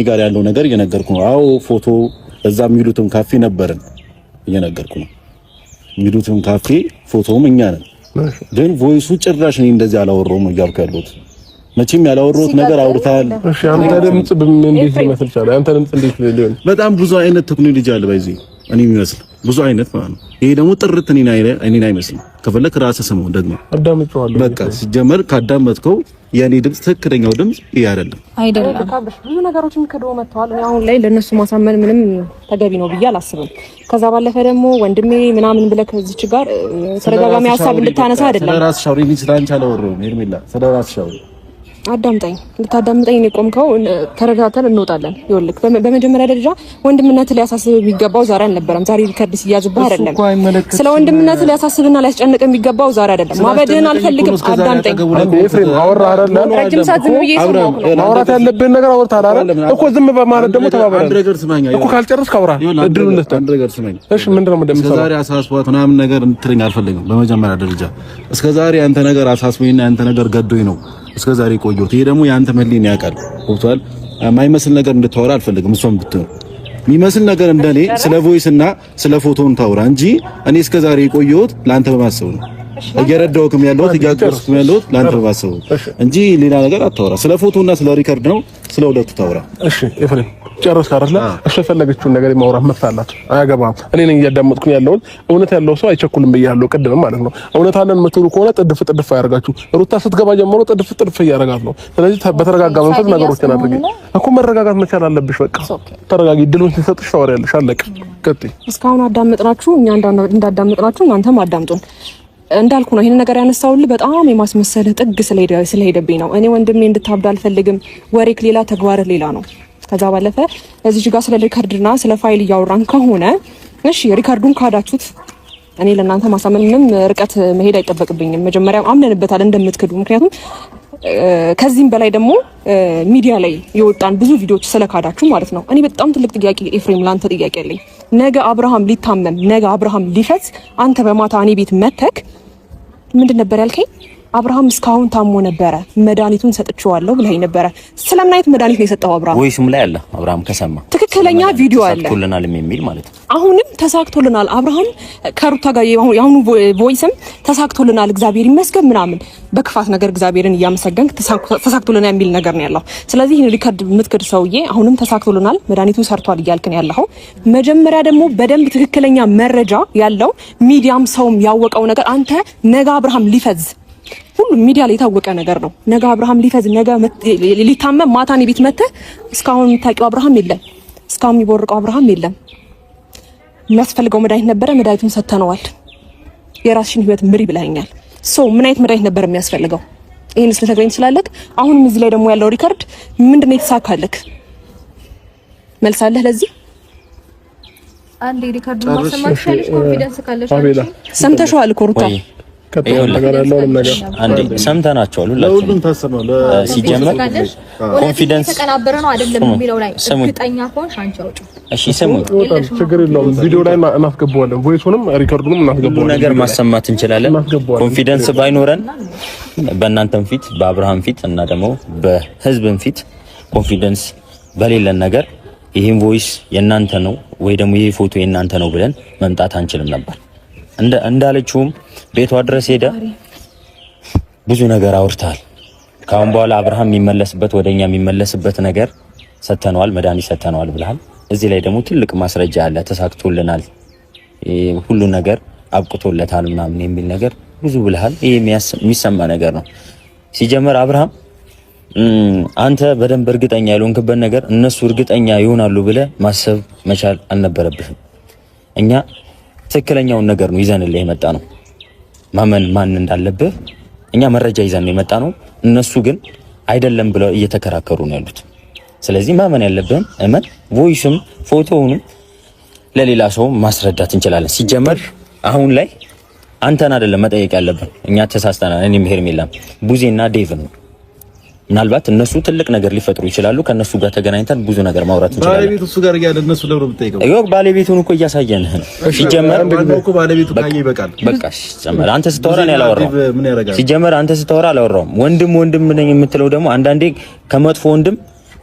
ጋር ያለው ነገር እየነገርኩ ነው። አዎ ፎቶ እዛ የሚሉትም ካፌ ነበርን እየነገርኩ ነው። የሚሉትም ካፌ ፎቶውም እኛ ነን። ግን ቮይሱ ጭራሽ እኔ እንደዚህ አላወራሁም እያልኩ ያለሁት መቼም ያላወራሁት ነገር አውርታል። እሺ አንተ ድምጽ እንዴት ሊመስል ይችላል? አንተ ድምጽ እንዴት ሊሆን? በጣም ብዙ አይነት ቴክኖሎጂ አለ በዚህ እኔ የሚመስል ብዙ አይነት ማለት ነው። ይሄ ደግሞ ጥርት እኔን አይመስልም። ከፈለክ ራስህ ስማው ደግሞ አዳምጬዋለሁ። በቃ ሲጀመር ካዳመጥከው የኔ ድምጽ ትክክለኛው ድምጽ ይሄ አይደለም። ብዙ ነገሮችን ከደው መጥተዋል። አሁን ላይ ለነሱ ማሳመን ምንም ተገቢ ነው ብዬ አላስብም። ከዛ ባለፈ ደግሞ ወንድሜ ምናምን ብለህ ከዚች ጋር ተረጋጋሚ ሀሳብ እንድታነሳ አይደለም። ስለራስሽ አውሪ እንጂ ስላንቺ አላወራሁም። ሄርሜላ ስለራስሽ አውሪ። አዳምጠኝ። ልታዳምጠኝ ነው የቆምከው። ተረጋግተን እንወጣለን። ይኸውልህ በመጀመሪያ ደረጃ ወንድምነት ሊያሳስብ የሚገባው ዛሬ አልነበረም። ዛሬ ሪከርድ ሲያዝብህ አይደለም። ስለ ወንድምነት ሊያሳስብና ሊያስጨንቅ የሚገባው ዛሬ አይደለም። ማበድህን አልፈልግም። አዳምጠኝ። ኤፍሬም አወራ አይደለም። ረጅም ሰዓት ዝም ብዬ ማውራት ያለብህን ነገር አውርተሃል አይደል እኮ። ዝም በማለት ደግሞ ተባባለ አንድ ነገር ስማኝ እኮ። ካልጨረስክ አውራ እድሉን ልስጥ። አንድ ነገር ስማኝ እሺ። ምንድነው እንደምትሰማው? ዛሬ አሳስቧት ምናምን ነገር እንድትለኝ አልፈልግም። በመጀመሪያ ደረጃ እስከ ዛሬ አንተ ነገር አሳስቦኝና አንተ ነገር ገዶኝ ነው እስከ ዛሬ ቆየሁት። ይሄ ደግሞ ያንተ መሊን ያውቃል። ወጥቷል። የማይመስል ነገር እንድታወራ አልፈልግም። እሷም ብትሆን የሚመስል ነገር እንደኔ ስለ ቮይስ እና ስለ ፎቶን ታውራ እንጂ እኔ እስከ ዛሬ ቆየሁት ላንተ በማሰብ ነው። እየረዳሁክም ያለሁት እያገዝኩም ያለሁት ላንተ በማሰብ ነው እንጂ ሌላ ነገር አታወራ። ስለ ፎቶና ስለ ሪከርድ ነው ስለ ሁለቱ ታውራ። እሺ ኤፍሬም ጨረስክ አይደል? እሺ የፈለገችውን ነገር የማውራት መብት አላት። አያገባም። እኔ ነኝ እያዳመጥኩኝ ያለሁት። እውነት ያለው ሰው አይቸኩልም ብያለሁ ቅድም ማለት ነው። እውነት አለን የምትሉ ከሆነ ጥድፍ ጥድፍ አያርጋችሁ። ሩታ ስትገባ ጀምሮ ጥድፍ ጥድፍ እያረጋት ነው። ስለዚህ በተረጋጋ መንፈስ ነገሮችን አድርጊ እኮ። መረጋጋት መቻል አለብሽ። በቃ ተረጋጊ። ድሉን ሲሰጥሽ ታወሪያለሽ። አለቀ። ቀጥይ። እስካሁን አዳመጥናችሁ፣ እኛ እንዳዳመጥናችሁ እናንተም አዳምጡን። እንዳልኩ ነው። ይሄን ነገር ያነሳውልህ በጣም የማስመሰል ጥግ ስለሄደብኝ ነው። እኔ ወንድሜ እንድታብድ አልፈልግም። ወሬክ ሌላ ተግባርህ ሌላ ነው። ከዛ ባለፈ እዚህ ጋር ስለ ሪከርድና ስለ ፋይል እያወራን ከሆነ እሺ ሪከርዱን ካዳችሁት እኔ ለእናንተ ማሳመን ምንም ርቀት መሄድ አይጠበቅብኝም። መጀመሪያ አምነንበታል እንደምትክዱ። ምክንያቱም ከዚህም በላይ ደግሞ ሚዲያ ላይ የወጣን ብዙ ቪዲዮዎች ስለካዳችሁ ማለት ነው። እኔ በጣም ትልቅ ጥያቄ ኤፍሬም ላንተ ጥያቄ አለኝ። ነገ አብርሃም ሊታመም ነገ አብርሃም ሊፈስ አንተ በማታ እኔ ቤት መተክ ምንድን ነበር ያልከኝ? አብርሃም እስካሁን ታሞ ነበረ፣ መድኃኒቱን ሰጥቼዋለሁ ብለኸኝ ነበረ። ስለምን አይነት መድኃኒት ነው የሰጠው አብርሃም? ወይስም ላይ አለ አብርሃም ከሰማ ትክክለኛ ቪዲዮ አለ። ተሳክቶልናል የሚል ማለት ነው። አሁንም ተሳክቶልናል። አብርሃም ከሩታ ጋር የአሁኑ ቮይስም ተሳክቶልናል እግዚአብሔር ይመስገን ምናምን በክፋት ነገር እግዚአብሔርን እያመሰገንክ ተሳክቶልናል የሚል ነገር ነው ያለው። ስለዚህ ይሄን ሪከርድ የምትክድ ሰውዬ አሁንም ተሳክቶልናል መድኃኒቱን ሰርቷል እያልክ ነው ያለው። መጀመሪያ ደግሞ በደንብ ትክክለኛ መረጃ ያለው ሚዲያም ሰውም ያወቀው ነገር አንተ ነገ አብርሃም ሊፈዝ ሁሉም ሚዲያ ላይ የታወቀ ነገር ነው። ነገ አብርሃም ሊፈዝ ነገ ሊታመም ማታ እኔ ቤት መተህ እስካሁን የምታውቂው አብርሃም የለም። እስካሁን የሚቦርቀው አብርሃም የለም። የሚያስፈልገው መድኃኒት ነበረ፣ መድኃኒቱን ሰጥተነዋል። የራስሽን ህይወት ምሪ ብለኸኛል። ምን አይነት መድኃኒት ነበር የሚያስፈልገው? ይሄን ስለተገኘ ስላለክ አሁንም እዚህ ላይ ደግሞ ያለው ሪከርድ ምንድነው የተሳካለክ? መልሳለህ ለዚህ አንዴ ሪከርድ ማሰማት ካለሽ ኮንፊደንስ ካለሽ ሰምተሽዋል እኮ ሩታ አንዴ ሰምተናቸዋል። ሁሉም ታሰማው ሲጀመር ኮንፊደንስ ተቀናበረ ነው አይደለም የሚለው ላይ እርግጠኛ ከሆንሽ አንቺ አውጪ። እሺ ስሙ፣ ችግር የለውም። ቪዲዮ ላይ እናስገባዋለን፣ ቮይሱንም ሪከርዱንም እናስገባዋለን። ነገር ማሰማት እንችላለን። ኮንፊደንስ ባይኖረን በእናንተም ፊት በአብርሃም ፊት እና ደግሞ በህዝብም ፊት ኮንፊደንስ በሌለን ነገር ይሄን ቮይስ የናንተ ነው ወይ ደግሞ ይሄ ፎቶ የናንተ ነው ብለን መምጣት አንችልም ነበር። እንዳለችውም ቤቷ ድረስ ሄደ ብዙ ነገር አውርታል። ካሁን በኋላ አብርሃም የሚመለስበት ወደኛ የሚመለስበት ነገር ሰተነዋል፣ መድኃኒት ሰተነዋል ብለሃል። እዚህ ላይ ደግሞ ትልቅ ማስረጃ አለ። ተሳክቶልናል፣ ሁሉ ነገር አብቅቶለታል ምናምን የሚል ነገር ብዙ ብለሃል። ይሄ የሚሰማ ነገር ነው። ሲጀመር አብርሃም አንተ በደንብ እርግጠኛ ያልሆንክበት ነገር እነሱ እርግጠኛ ይሆናሉ ብለህ ማሰብ መቻል አልነበረብህም። እኛ ትክክለኛውን ነገር ነው ይዘንልህ የመጣ ነው። ማመን ማን እንዳለብህ እኛ መረጃ ይዘን ነው የመጣ ነው። እነሱ ግን አይደለም ብለው እየተከራከሩ ነው ያሉት። ስለዚህ ማመን ያለብህን እመን። ቮይስም ፎቶውንም ለሌላ ሰው ማስረዳት እንችላለን። ሲጀመር አሁን ላይ አንተን አይደለም መጠየቅ ያለብን። እኛ ተሳስተናል። እኔም ሄርሜላም ቡዜና ዴቭ ነው። ምናልባት እነሱ ትልቅ ነገር ሊፈጥሩ ይችላሉ። ከነሱ ጋር ተገናኝተን ብዙ ነገር ማውራት እንችላለን። ባለቤቱ እሱ ጋር ያለ እነሱ ለብሮ ብትጠይቀው ይኸው ባለቤቱን እኮ እያሳየንህ ነው። ሲጀመር እኮ ባለቤቱ ካየ ይበቃል። በቃ ሲጀመር አንተ ስታወራ ነው ያላወራው። ሲጀመር አንተ ስታወራ አላወራውም። ወንድም ነኝ የምትለው ደግሞ አንዳንዴ ከመጥፎ ወንድም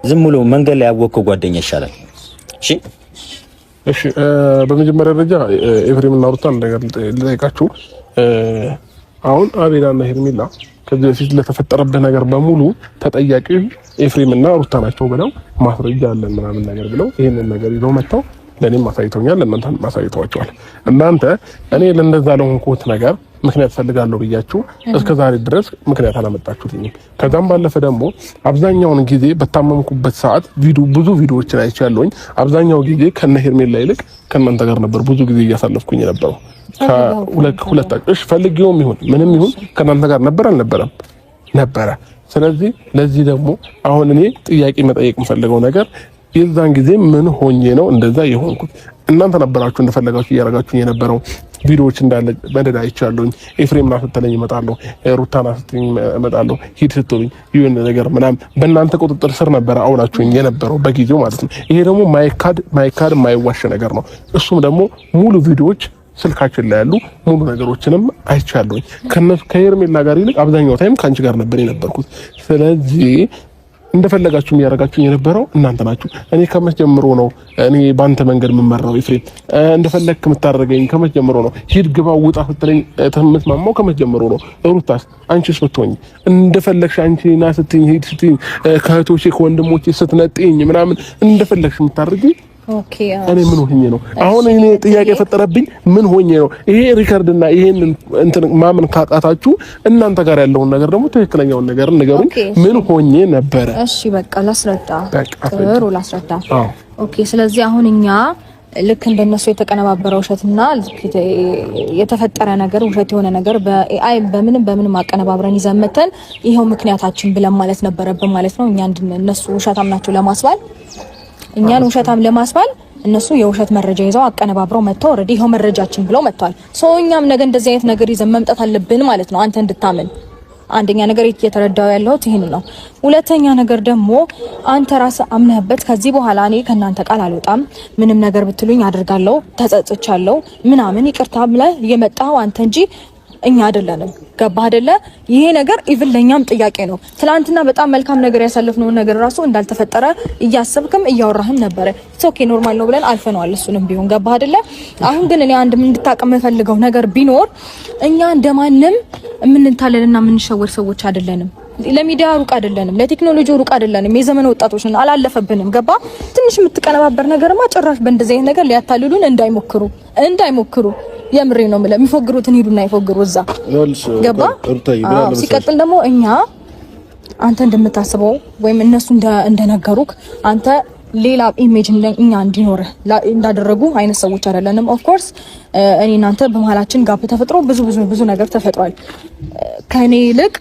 ዝም ብሎ መንገድ ላይ ያወቅከው ጓደኛ ይሻላል። እሺ በመጀመሪያ ደረጃ ኤፍሬም እና ሩታ ነገር ልጠይቃችሁ። አሁን አቤላና ሄርሜላ ከዚህ በፊት ለተፈጠረበት ነገር በሙሉ ተጠያቂ ኤፍሬም እና ሩታ ናቸው ብለው ማስረጃ አለን ምናምን ነገር ብለው ይሄንን ነገር ይዘው መጥተው ለኔም ማሳይቶኛል፣ ለእናንተም ማሳይቷቸዋል። እናንተ እኔ ለእንደዛ ለሆንኩት ነገር ምክንያት ፈልጋለሁ ብያችሁ እስከዛሬ ድረስ ምክንያት አላመጣችሁትኝም። ከዛም ባለፈ ደግሞ አብዛኛውን ጊዜ በታመምኩበት ሰዓት ብዙ ቪዲዮዎችን አይቻለሁኝ። አብዛኛው ጊዜ ከነ ሄርሜላ ይልቅ ከእናንተ ጋር ነበር ብዙ ጊዜ እያሳለፍኩኝ የነበረው። ከሁለታችሁ ፈልጌውም ይሁን ምንም ይሁን ከእናንተ ጋር ነበር አልነበረም ነበረ። ስለዚህ ለዚህ ደግሞ አሁን እኔ ጥያቄ መጠየቅ የምፈልገው ነገር የዛን ጊዜ ምን ሆኜ ነው እንደዛ የሆንኩት? እናንተ ነበራችሁ እንደፈለጋችሁ እያረጋችሁ የነበረው። ቪዲዮዎች እንዳለ በደዳ አይቻለሁኝ። ኤፍሬም ና ስትለኝ እመጣለሁ፣ ሩታ ና ስትለኝ እመጣለሁ፣ ሂድ ስትሉኝ ይሁን ነገር ምናምን በእናንተ ቁጥጥር ስር ነበረ አውላችሁኝ የነበረው በጊዜው ማለት ነው። ይሄ ደግሞ ማይካድ የማይዋሽ ነገር ነው። እሱም ደግሞ ሙሉ ቪዲዮዎች ስልካችን ላይ ያሉ ሙሉ ነገሮችንም አይቻለሁኝ። ከሄርሜላ ጋር ይልቅ አብዛኛው ታይም ካንቺ ጋር ነበር የነበርኩት። ስለዚህ እንደፈለጋችሁ የሚያረጋችሁ የነበረው እናንተ ናችሁ። እኔ ከመቼ ጀምሮ ነው እኔ ባንተ መንገድ የምመራው? ኤፍሬም እንደፈለክ የምታረገኝ ከመቼ ጀምሮ ነው? ሂድ ግባ ውጣ ስትለኝ ተምትማማው ከመቼ ጀምሮ ነው? ሩታስ አንቺስ ብትሆኚ እንደፈለግሽ አንቺ ና ስትይኝ ሂድ ስትይኝ ከእህቶቼ ከወንድሞቼ ስትነጥይኝ ምናምን እንደፈለግሽ የምታርጊ ኦኬ እኔ ምን ሆኜ ነው አሁን? እኔ ጥያቄ የፈጠረብኝ ምን ሆኜ ነው? ይሄ ሪከርድና ይሄን እንትን ማመን ካቃታችሁ እናንተ ጋር ያለውን ነገር ደግሞ ትክክለኛውን ነገር ንገሩኝ። ምን ሆኜ ነበረ? እሺ በቃ ላስረዳ። ጥሩ ላስረዳ። ኦኬ ስለዚህ አሁን እኛ ልክ እንደነሱ የተቀነባበረ ውሸትና የተፈጠረ ነገር ውሸት የሆነ ነገር በኤአይ በምንም ማቀነባብረን ይዘን መተን ይሄው ምክንያታችን ብለን ማለት ነበረብን ማለት ነው። እኛ እነሱ ውሸታም ናቸው ለማስባል እኛን ውሸታም ለማስባል እነሱ የውሸት መረጃ ይዘው አቀነባብረው መጥተው ኦሬዲ ይሄው መረጃችን ብለው መጥተዋል። ሶ እኛም ነገ እንደዚህ አይነት ነገር ይዘን መምጣት አለብን ማለት ነው፣ አንተ እንድታምን። አንደኛ ነገር እየተረዳው ያለው ይሄን ነው። ሁለተኛ ነገር ደግሞ አንተ ራስህ አምነህበት ከዚህ በኋላ እኔ ከናንተ ቃል አልወጣም፣ ምንም ነገር ብትሉኝ አድርጋለሁ፣ ተጸጽቻለሁ ምናምን ይቅርታ ብለህ የመጣው አንተ እንጂ እኛ አይደለንም። ገባህ አይደለ? ይሄ ነገር ኢቭን ለኛም ጥያቄ ነው። ትናንትና በጣም መልካም ነገር ያሳለፍነው ነገር ራሱ እንዳልተፈጠረ እያሰብክም እያወራህም ነበረ። ኦኬ ኖርማል ነው ብለን አልፈነዋል። እሱንም ቢሆን ገባህ አይደለ? አሁን ግን እኔ አንድ እንድታቀም የምፈልገው ነገር ቢኖር እኛ እንደማንም የምንታለልና የምንሸወር ሰዎች አይደለንም። ለሚዲያ ሩቅ አይደለንም፣ ለቴክኖሎጂ ሩቅ አይደለንም። የዘመን ወጣቶች ነን፣ አላለፈብንም። ገባ? ትንሽ የምትቀነባበር ነገርማ ጭራሽ በእንደዚህ አይነት ነገር ሊያታልሉን እንዳይሞክሩ የምሬ ነው ማለት የሚፎግሩትን ሂዱና ይፎግሩ እዛ። ገባ? ሲቀጥል ደግሞ እኛ አንተ እንደምታስበው ወይም እነሱ እንደነገሩክ አንተ ሌላ ኢሜጅ እኛ እንዲኖር እንዳደረጉ አይነት ሰዎች አይደለንም። ኦፍ ኮርስ እኔ እናንተ በመሃላችን ጋፕ ተፈጥሮ ብዙ ነገር ተፈጥሯል። ከኔ ይልቅ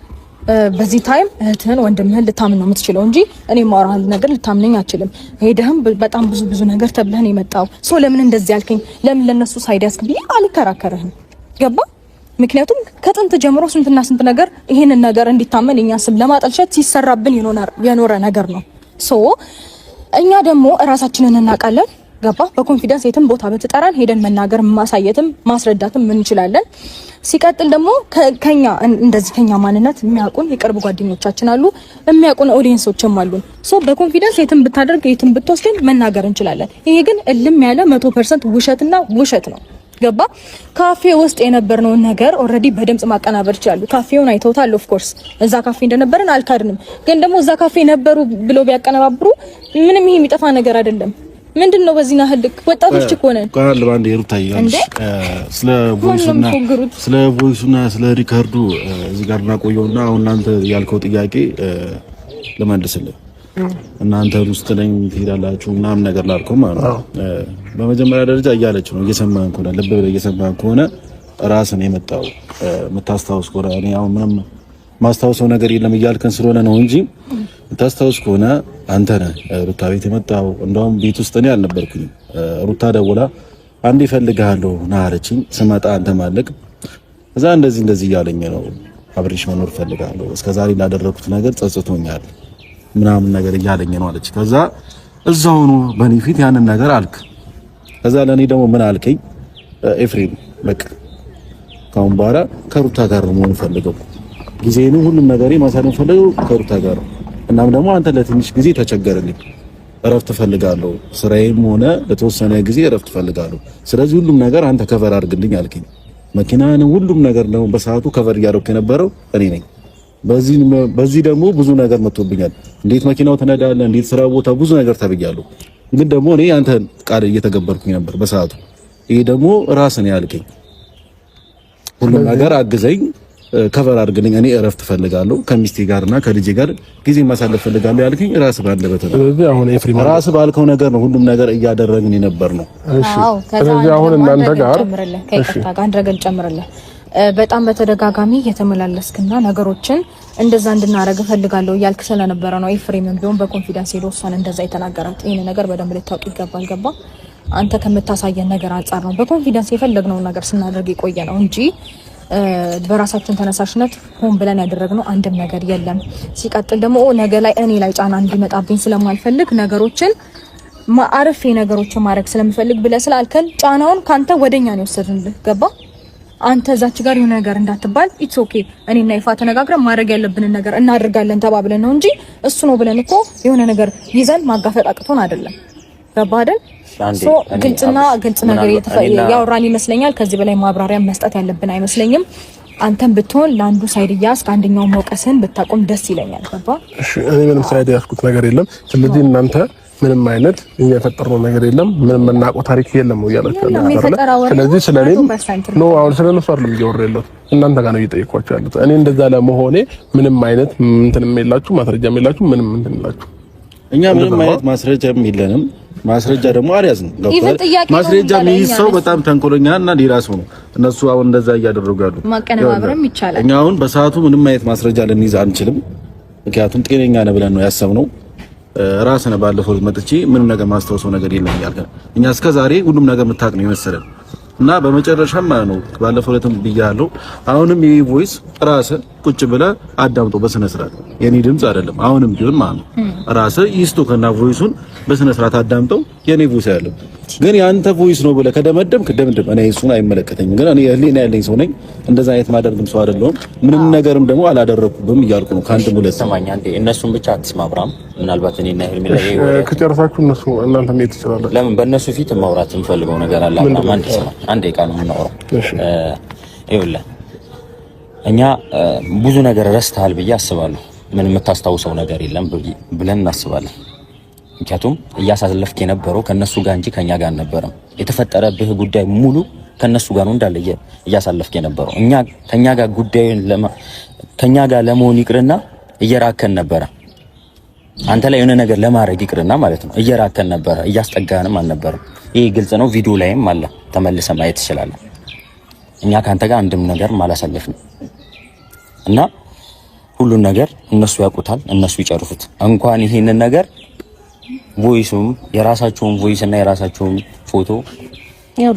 በዚህ ታይም እህትህን ወንድምህን ልታምን ነው የምትችለው እንጂ እኔ ማወራህ ነገር ልታምነኝ አትችልም። ሄደህም በጣም ብዙ ነገር ተብለህን የመጣው ሶ ለምን እንደዚህ ያልከኝ ለምን ለነሱ ሳይድ ያስክ ብዬ አልከራከርህም። ገባ? ምክንያቱም ከጥንት ጀምሮ ስንትና ስንት ነገር ይሄንን ነገር እንዲታመን እኛ ስም ለማጠልሸት ሲሰራብን የኖረ ነገር ነው። ሶ እኛ ደግሞ እራሳችንን እናውቃለን። ገባ? በኮንፊደንስ የትም ቦታ በተጠራን ሄደን መናገር ማሳየትም ማስረዳትም እንችላለን። ሲቀጥል ደግሞ ከኛ ማንነት የሚያውቁን የቅርብ ጓደኞቻችን አሉ፣ የሚያውቁን ኦዲየንሶችም አሉን። ሶ በኮንፊደንስ የትም ብታደርግ የትም ብትወስደን መናገር እንችላለን። ይሄ ግን እልም ያለ 100% ውሸትና ውሸት ነው። ገባ? ካፌ ውስጥ የነበርነውን ነገር ኦሬዲ በድምጽ ማቀናበር ይችላሉ። ካፌውን አይተውታል። ኦፍ ኮርስ እዛ ካፌ እንደነበርን አልካድንም። ግን ደግሞ እዛ ካፌ ነበሩ ብለው ቢያቀነባብሩ ምንም ይሄ የሚጠፋ ነገር አይደለም። ምንድነው በዚህ ነው ህልክ ወጣቶች እኮ ነን። ቃል ባንድ ይሩታይ ስለ ቮይሱና ስለ ሪካርዱ እዚህ ጋር እናቆየውና አሁን እናንተ ያልከው ጥያቄ ለማንደስልህ እናንተ ውስጥ ላይ ትሄዳላችሁ ምናምን ነገር ላልከው ማለት ነው። በመጀመሪያ ደረጃ እያለች ነው እየሰማን ከሆነ ልብ ብለህ እየሰማን ከሆነ ራስን የመጣው የምታስታውስ ከሆነ እኔ አሁን ምንም ማስታወሰው ነገር የለም እያልከን ስለሆነ ነው እንጂ ታስታውስ ከሆነ አንተ ነህ ሩታ ቤት የመጣው። እንደውም ቤት ውስጥ እኔ አልነበርኩኝም። ሩታ ደውላ አንዴ እፈልግሃለሁ ና አለችኝ። ስመጣ አንተ ማለቅ እዛ እንደዚህ እያለኝ ነው አብሬሽ መኖር እፈልጋለሁ፣ እስከዛሬ ላደረኩት ነገር ጸጽቶኛል ምናምን ነገር እያለኝ ነው አለች። ከዛ እዛው ነው በእኔ ፊት ያንን ነገር አልክ። ከዛ ለኔ ደግሞ ምን አልከኝ? ኤፍሬም በቃ ካሁን በኋላ ከሩታ ጋር መሆን ፈልገው ጊዜኑ ሁሉም ነገሬ ማሳለፍ ፈልገው ከሩታ ጋር እናም ደግሞ አንተ ለትንሽ ጊዜ ተቸገረልኝ፣ እረፍት ፈልጋለሁ፣ ስራዬም ሆነ ለተወሰነ ጊዜ እረፍት ፈልጋለሁ። ስለዚህ ሁሉም ነገር አንተ ከቨር አድርግልኝ አልከኝ። መኪናን ሁሉም ነገር ደግሞ በሰዓቱ ከቨር እያደረኩ የነበረው እኔ ነኝ። በዚህ ደግሞ ብዙ ነገር መጥቶብኛል። እንዴት መኪናው ትነዳለህ፣ እንዴት ስራ ቦታ ብዙ ነገር ተብያለሁ። ግን ደግሞ እኔ አንተ ቃል እየተገበርኩኝ ነበር በሰዓቱ። ይሄ ደግሞ ራስን ያልከኝ ሁሉም ነገር አግዘኝ፣ ከቨር አድርግልኝ፣ እኔ እረፍት ፈልጋለሁ፣ ከሚስቴ ጋርና ከልጄ ጋር ጊዜ ማሳለፍ ፈልጋለሁ ያልከኝ ራስ ባለበት ነው። ስለዚህ አሁን ኤፍሬም ራስ ባልከው ነገር ነው ሁሉም ነገር እያደረግን የነበር ነው። እሺ ስለዚህ አሁን እናንተ ጋር ከይቅርታ ጋር አንድ ነገር ጨምርልህ። በጣም በተደጋጋሚ የተመላለስክና ነገሮችን እንደዛ እንድናረግ ፈልጋለሁ ያልክ ስለነበረ ነው ኤፍሬምም ቢሆን በኮንፊደንስ ሄዶ እሷን እንደዛ የተናገራት። ይሄን ነገር በደንብ ልታውቅ ይገባል። ገባ? አንተ ከምታሳየን ነገር አንጻር ነው በኮንፊደንስ የፈለግነውን ነገር ስናደርግ የቆየ ነው እንጂ በራሳችን ተነሳሽነት ሆን ብለን ያደረግነው አንድም ነገር የለም። ሲቀጥል ደግሞ ነገ ላይ እኔ ላይ ጫና እንዲመጣብኝ ስለማልፈልግ ነገሮችን አርፌ ነገሮችን ማድረግ ስለምፈልግ ብለህ ስላልከን ጫናውን ካንተ ወደኛ ነው የወሰድንልህ። ገባ? አንተ እዛች ጋር የሆነ ነገር እንዳትባል ኢትስ ኦኬ። እኔና ይፋ ተነጋግረን ማድረግ ያለብንን ነገር እናደርጋለን ተባብለን ነው እንጂ እሱ ነው ብለን እኮ የሆነ ነገር ይዘን ማጋፈጥ አቅቶን አይደለም። ገባ አይደል? ግልጽ ነገር ያወራን ይመስለኛል። ከዚህ በላይ ማብራሪያ መስጠት ያለብን አይመስለኝም። አንተም ብትሆን ለአንዱ ሳይድ ያስክ አንደኛው መውቀስን ብታቆም ደስ ይለኛል። ገባ? እሺ እኔ ምንም ሳይድ ያስኩት ነገር የለም። ስለዚህ እናንተ ምንም አይነት እኛ የፈጠርነው ነገር የለም፣ ምንም የምናውቀው ታሪክ የለም ነው ያላችሁ አይደል? ስለዚህ ስለኔም ነው አሁን ስለነሱ አይደለም እያወራ ያለሁት እናንተ ጋር ነው እየጠየኳችሁ ያለሁት። እኔ እንደዛ ለመሆኔ ምንም አይነት እንትንም የላችሁ ማስረጃም የላችሁ ምንም እንትን የላችሁ። እኛ ምንም አይነት ማስረጃም የለንም። ማስረጃ ደግሞ አልያዝንም። ማስረጃ የሚይዝ ሰው በጣም ተንኮለኛ እና ሌላ ሰው ነው። እነሱ አሁን እንደዛ እያደረጉ ያሉት ማቀነባበርም ይቻላል። እኛ አሁን በሰዓቱ ምንም አይነት ማስረጃ ልንይዝ አንችልም። ምክንያቱም ጤነኛ ነን ብለን ነው ያሰብነው። ራስን ባለፈው መጥቼ ምንም ነገር ማስታወሰው ነገር የለም ያልከን እኛ እስከዛሬ ሁሉም ነገር የምታውቅ ነው የመሰለን እና በመጨረሻም ማለት ነው ባለፈው ለተም ብያለሁ። አሁንም ይሄ ቮይስ ራስህ ቁጭ ብለህ አዳምጦ በስነ ስርዓት የኔ ድምጽ አይደለም። አሁንም ቢሆን ማለት ነው ራስህ ይስቶ ከና ቮይሱን በስነ ስርዓት አዳምጠው የኔ ቮይስ ያለው ግን ያንተ ቮይስ ነው ብለህ ከደመደምክ ደምድም። እኔ እሱን አይመለከተኝም። ግን እኔ ህሊና ያለኝ ሰው ነኝ። እንደዛ አይነት ማደርግም ሰው አይደለሁም። ምንም ነገርም ደግሞ አላደረኩም እያልኩ ነው። ካንተ ሙለት ሰማኛ እንዴ እነሱን ብቻ አትስማ አብርሃም። ምናልባት እኔና ሄርሜ ላይ ከጨረሳችሁ እነሱ እናንተ ምን ትችላላችሁ? ለምን በእነሱ ፊት ማውራት የምፈልገው ነገር አለ። አንድ ሰማ አንድ ቃል ነው የምናወራው። ይኸውልህ እኛ ብዙ ነገር ረስተሃል ብዬ አስባለሁ። ምን የምታስታውሰው ነገር የለም ብለን እናስባለን። ምክንያቱም እያሳለፍክ የነበረው ከነሱ ጋር እንጂ ከኛ ጋር አልነበረም። የተፈጠረብህ ጉዳይ ሙሉ ከነሱ ጋር ነው እንዳለ እያሳለፍክ የነበረው። እኛ ከኛ ጋር ጉዳዩን ከኛ ጋር ለመሆን ይቅርና እየራከን ነበረ። አንተ ላይ የሆነ ነገር ለማድረግ ይቅርና ማለት ነው እየራከን ነበረ፣ እያስጠጋንም አልነበረም። ይሄ ግልጽ ነው። ቪዲዮ ላይም አለ፣ ተመልሰ ማየት ትችላለህ። እኛ ካንተ ጋር አንድም ነገር አላሳለፍንም እና ሁሉን ነገር እነሱ ያውቁታል፣ እነሱ ይጨርሱት። እንኳን ይሄንን ነገር ቮይሱም የራሳቸውን ቮይስ እና የራሳቸውን ፎቶ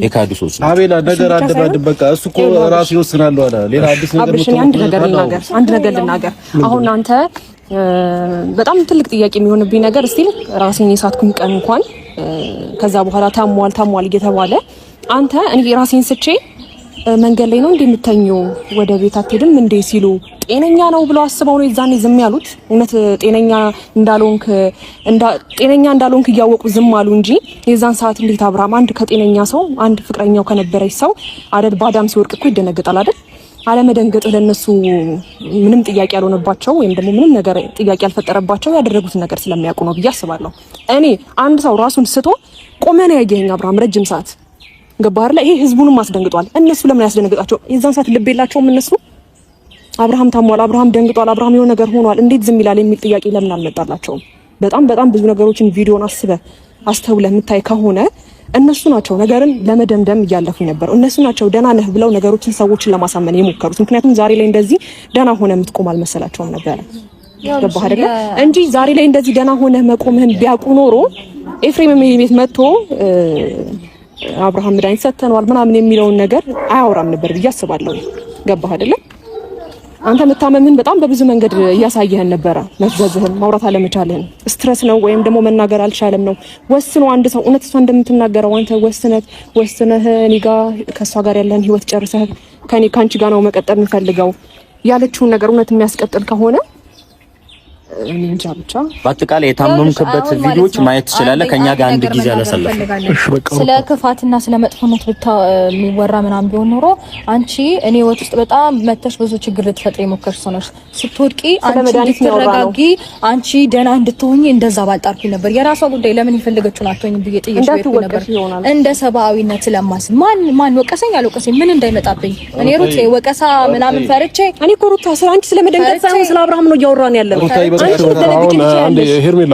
የካዱሶች አቤላ ነገር አደባድ በቃ እሱ እኮ ራሱ ይወስናል አለ። ሌላ አዲስ ነገር ነው። አንድ ነገር ልናገር። አሁን አንተ በጣም ትልቅ ጥያቄ የሚሆንብኝ ነገር እስቲ ራሴን የሳትኩኝ ቀን እንኳን ከዛ በኋላ ታሟል እየተባለ አንተ እኔ ራሴን ስቼ መንገድ ላይ ነው እንደምተኘው ወደ ቤት አትሄድም እንዴ ሲሉ ጤነኛ ነው ብለው አስበው ነው የዛኔ ዝም ያሉት። እውነት ጤነኛ እንዳልሆንክ እያወቁ ዝም አሉ እንጂ የዛን ሰዓት እንዴት አብርሃም አንድ ከጤነኛ ሰው አንድ ፍቅረኛው ከነበረች ሰው አይደል ባዳም ሲወርቅ እኮ ይደነግጣል አይደል? አለመደንገጥ ለነሱ ምንም ጥያቄ ያልሆነባቸው ወይም ደግሞ ምንም ነገር ጥያቄ ያልፈጠረባቸው ያደረጉት ነገር ስለሚያውቁ ነው ብዬ አስባለሁ። እኔ አንድ ሰው ራሱን ስቶ ቆመን ያየኸኝ አብርሃም ረጅም ሰዓት ገባህ አይደል? ይሄ ህዝቡንም አስደንግጧል። እነሱ ለምን ያስደነግጣቸው? የዛን ሰዓት ልብ የላቸውም እነሱ። አብርሃም ታሟል፣ አብርሃም ደንግጧል፣ አብርሃም የሆነ ነገር ሆኗል እንዴት ዝም ይላል የሚል ጥያቄ ለምን አልመጣላቸውም? በጣም ብዙ ነገሮችን ቪዲዮን አስተውለህ የምታይ ከሆነ እነሱ ናቸው ነገርን ለመደምደም እያለፉ ነበር። እነሱ ናቸው ደህና ነህ ብለው ነገሮችን ሰዎችን ለማሳመን የሞከሩት። ምክንያቱም ዛሬ ላይ እንደዚህ ደህና ሆነ የምትቆም አልመሰላቸውም ነበር። ገባህ አይደለ? እንጂ ዛሬ ላይ እንደዚህ ደህና ሆነ መቆምህን ቢያውቁ ኖሮ ኤፍሬም ቤት መጥቶ አብርሃም መድኃኒት ሰጥተነዋል ምናምን የሚለውን ነገር አያወራም ነበር ብዬ አስባለሁ። ገባህ አይደለ? አንተ መታመምን በጣም በብዙ መንገድ እያሳየህን ነበረ። መፍዘዝህን፣ ማውራት አለመቻልህን፣ ስትረስ ነው ወይም ደግሞ መናገር አልቻለም ነው። ወስኖ አንድ ሰው እውነት እሷ እንደምትናገረው አንተ ወስነህ እኔ ጋር ከእሷ ጋር ያለን ህይወት ጨርሰህ ከአንቺ ጋር ነው መቀጠል የምፈልገው ያለችውን ነገር እውነት የሚያስቀጥል ከሆነ እንጃ ብቻ በአጠቃላይ የታመምክበት ቪዲዮዎች ማየት ትችላለህ። ከኛ ጋር አንድ ጊዜ አላሰለፈ ስለ ክፋትና ስለ መጥፎነት የሚወራ ምናምን ቢሆን ኖሮ አንቺ እኔ ወጥ ውስጥ በጣም መተሽ ብዙ ችግር ልትፈጥሪ የሞከርሽ ሰው ነሽ። ስትወድቂ አንቺ እንድትረጋጊ አንቺ ደህና እንድትሆኚ እንደዛ ባልጣርኩኝ ነበር። የራሷ ጉዳይ ለምን ይፈልገችው አትሆኝ ብዬ ጥዬሽ ነበር። እንደ ሰብአዊነት ስለማስብ ማን ወቀሰኝ አልወቀሰኝ ምን እንዳይመጣብኝ እኔ ሩት ወቀሳ ምናምን ፈርቼ እኔ እኮ ሩታ ስለ አንቺ ስለመደንገጥ ሳይሆን ስለ አብርሃም ነው እያወራን ያለነው። አንዴ ሄርሜላ